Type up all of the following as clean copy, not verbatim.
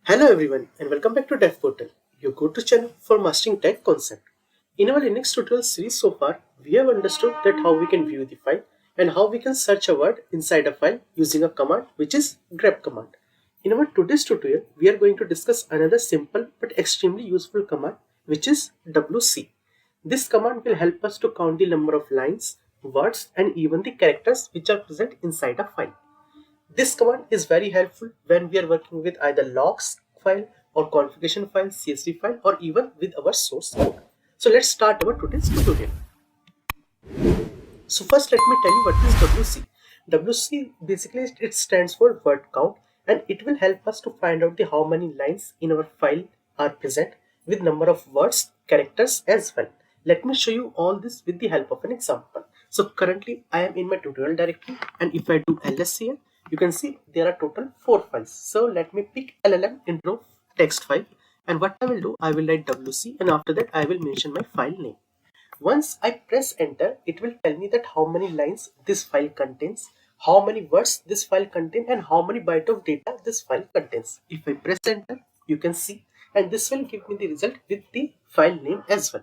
Hello everyone and welcome back to Dev Portal, your go-to channel for mastering tech concept. In our Linux tutorial series so far, we have understood that how we can view the file and how we can search a word inside a file using a command which is grep command. In our today's tutorial, we are going to discuss another simple but extremely useful command which is wc. This command will help us to count the number of lines, words and even the characters which are present inside a file. This command is very helpful when we are working with either logs file or configuration file, CSV file, or even with our source code. So let's start our today's tutorial. So first let me tell you what is WC. WC basically it stands for word count and it will help us to find out the how many lines in our file are present with number of words, characters as well. Let me show you all this with the help of an example. So currently I am in my tutorial directory and if I do ls here, you can see there are total 4 files. So let me pick LLM intro text file and what I will do, I will write WC and after that I will mention my file name. Once I press enter, it will tell me that how many lines this file contains, how many words this file contains, and how many byte of data this file contains. If I press enter, you can see, and this will give me the result with the file name as well.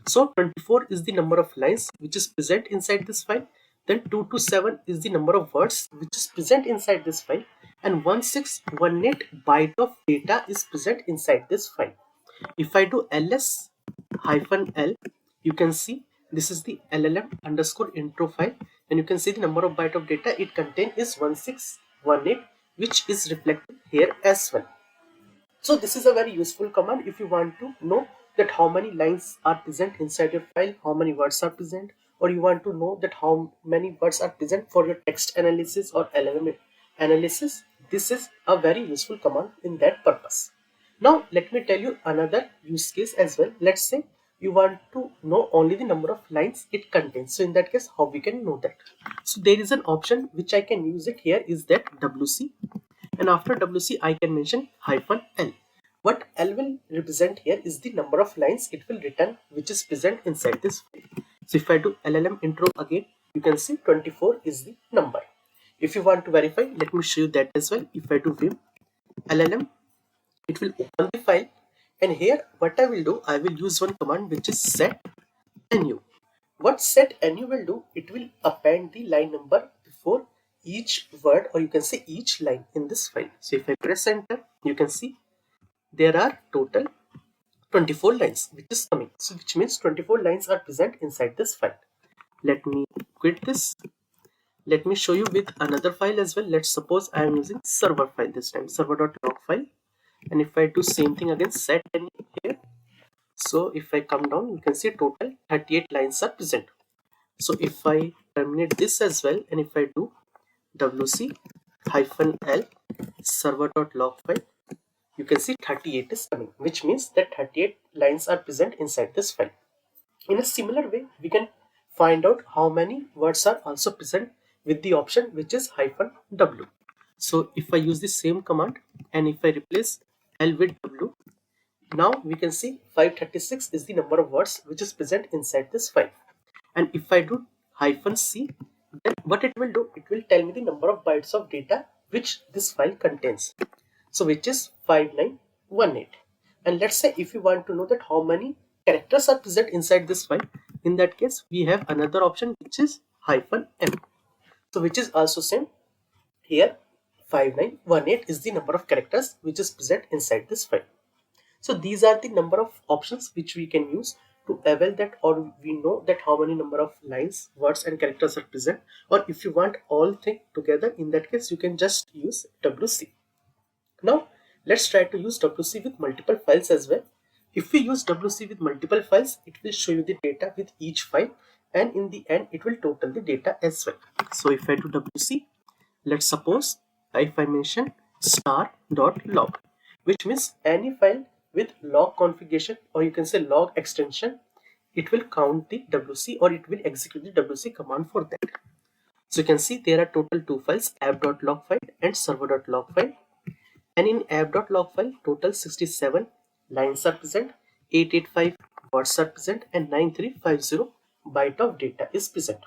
So 24 is the number of lines which is present inside this file. Then 227 is the number of words which is present inside this file, and 1618 byte of data is present inside this file. If I do ls -l, you can see this is the LLM underscore intro file, and you can see the number of byte of data it contains is 1618, which is reflected here as well. So this is a very useful command if you want to know that how many lines are present inside your file, how many words are present, or you want to know that how many words are present for your text analysis or LLM analysis. This is a very useful command in that purpose. Now let me tell you another use case as well. Let's say you want to know only the number of lines it contains. So in that case, how we can know that? So there is an option which I can use it here is that WC, and after WC I can mention -l. What L will represent here is the number of lines it will return which is present inside this file. So if I do LLM intro again, you can see 24 is the number. If you want to verify, let me show you that as well. If I do vim LLM, it will open the file, and here what I will do, I will use one command which is set nu. What set nu will do, it will append the line number before each word, or you can say each line in this file. So if I press enter, you can see there are total 24 lines which is coming. So which means 24 lines are present inside this file. Let me quit this. Let me show you with another file as well. Let's suppose I am using server file this time, server.log file. And if I do same thing again, set nu here. So if I come down, you can see total 38 lines are present. So if I terminate this as well, and if I do wc -l server.log file, you can see 38 is coming, which means that 38 lines are present inside this file. In a similar way, we can find out how many words are also present with the option which is -w. So if I use the same command and if I replace L with W, now we can see 536 is the number of words which is present inside this file. And if I do -c, then what it will do, it will tell me the number of bytes of data which this file contains. So which is 5918. And let's say if you want to know that how many characters are present inside this file, in that case we have another option which is -m. So which is also same here, 5918 is the number of characters which is present inside this file. So these are the number of options which we can use to avail that, or we know that how many number of lines, words and characters are present. Or if you want all things together, in that case you can just use WC. Now let's try to use WC with multiple files as well. If we use WC with multiple files, it will show you the data with each file, and in the end it will total the data as well. So if I do WC, let's suppose if I mention star.log, which means any file with log configuration, or you can say log extension, it will count the WC, or it will execute the WC command for that. So you can see there are total two files, app.log file and server.log file. And in app.log file, total 67 lines are present, 885 words are present, and 9350 byte of data is present.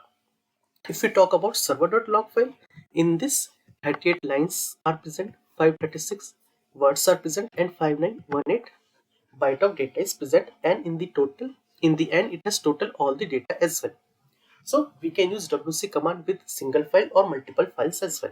If we talk about server.log file, in this 38 lines are present, 536 words are present and 5918 byte of data is present, and in the end it has total all the data as well. So we can use wc command with single file or multiple files as well.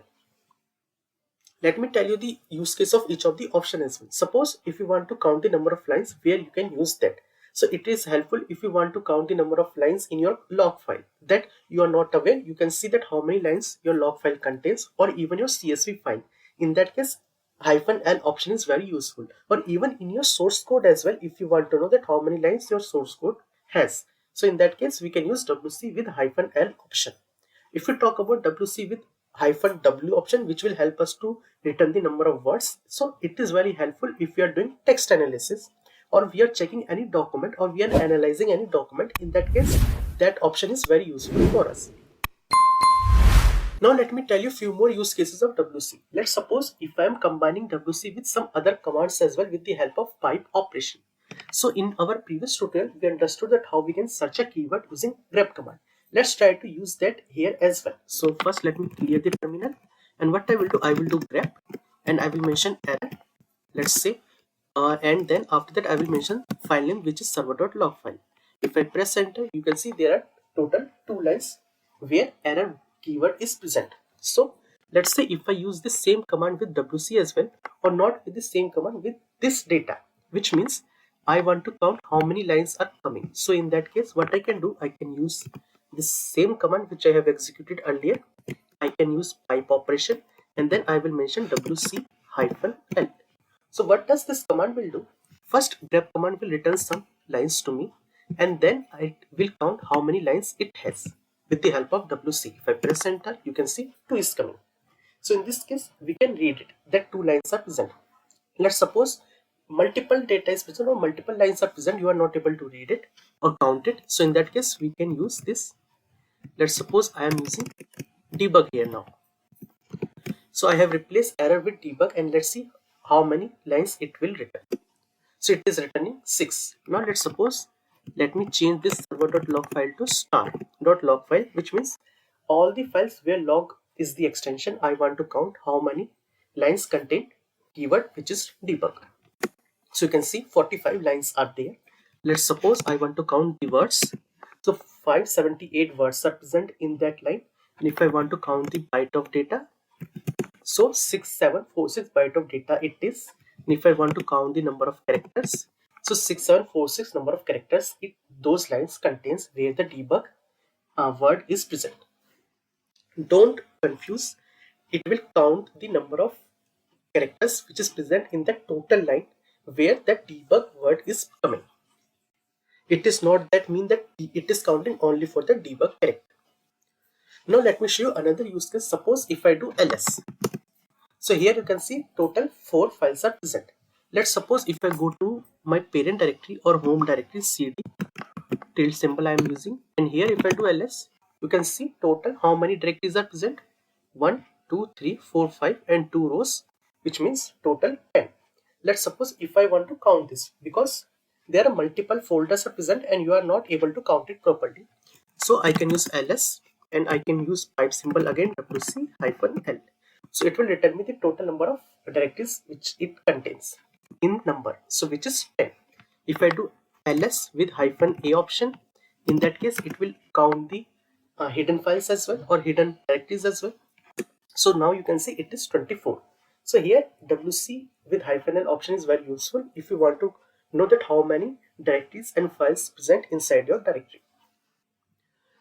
Let me tell you the use case of each of the option as well. Suppose if you want to count the number of lines, where you can use that. So it is helpful if you want to count the number of lines in your log file that you are not aware. You can see that how many lines your log file contains, or even your CSV file. In that case, -l option is very useful, or even in your source code as well, if you want to know that how many lines your source code has. So in that case, we can use wc with -l option. If we talk about wc with -w option, which will help us to return the number of words, so it is very helpful if we are doing text analysis, or we are checking any document, or we are analyzing any document. In that case, that option is very useful for us. Now let me tell you few more use cases of wc. Let's suppose if I am combining wc with some other commands as well with the help of pipe operation. So in our previous tutorial, we understood that how we can search a keyword using grep command. Let's try to use that here as well. So first let me clear the terminal, and what I will do grep, and I will mention error, let's say, and then after that I will mention file name, which is server.log file. If I press enter, you can see there are total 2 lines where error keyword is present. So let's say if I use the same command with wc as well, or not with the same command with this data, which means I want to count how many lines are coming. So in that case, what I can do, I can use the same command which I have executed earlier. I can use pipe operation, and then I will mention wc hyphen l. So what does this command will do? First, grep command will return some lines to me, and then I will count how many lines it has with the help of wc. If I press enter, you can see 2 is coming. So in this case, we can read it that 2 lines are present. Let's suppose multiple data is present or multiple lines are present, you are not able to read it or count it. So in that case, we can use this. Let's suppose I am using debug here now. So I have replaced error with debug, and let's see how many lines it will return. So it is returning 6. Now let's suppose, let me change this server.log file to star.log file, which means all the files where log is the extension, I want to count how many lines contain keyword which is debug. So you can see 45 lines are there. Let's suppose I want to count the words. So 578 words are present in that line. And if I want to count the byte of data, so 6746 byte of data it is. And if I want to count the number of characters, so 6746 number of characters those lines contains where the debug word is present. Don't confuse, it will count the number of characters which is present in the total line where the debug word is coming. It is not that mean that it is counting only for the debug character. Now let me show you another use case. Suppose if I do ls. So here you can see total 4 files are present. Let's suppose if I go to my parent directory or home directory cd tilde symbol I am using, and here if I do ls, you can see total how many directories are present. 1, 2, 3, 4, 5 and 2 rows, which means total 10. Let's suppose if I want to count this, because there are multiple folders are present and you are not able to count it properly. So I can use ls, and I can use pipe symbol again, wc hyphen l. So it will return me the total number of directories which it contains in number, so which is 10. If I do ls with hyphen a option, in that case it will count the hidden files as well, or hidden directories as well. So now you can see it is 24. So here wc with hyphen l option is very useful if you want to know that how many directories and files present inside your directory.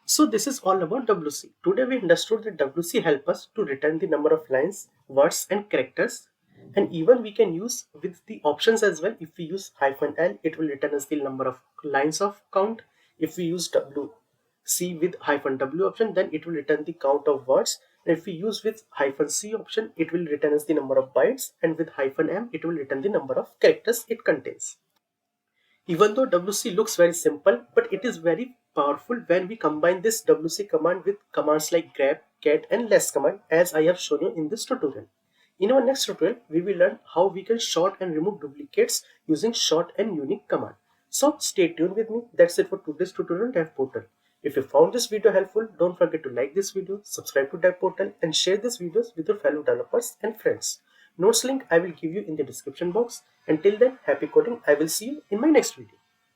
So this is all about wc. Today we understood that wc help us to return the number of lines, words and characters, and even we can use with the options as well. If we use hyphen l, it will return us the number of lines of count. If we use wc with hyphen w option, then it will return the count of words. And if we use with hyphen c option, it will return us the number of bytes, and with hyphen m, it will return the number of characters it contains. Even though wc looks very simple, but it is very powerful when we combine this wc command with commands like grep, get and less command, as I have shown you in this tutorial. In our next tutorial, we will learn how we can sort and remove duplicates using short and unique command. So stay tuned with me. That's it for today's tutorial Dev Portal. If you found this video helpful, don't forget to like this video, subscribe to Dev Portal and share these videos with your fellow developers and friends. Notes link I will give you in the description box. Until then, happy coding. I will see you in my next video.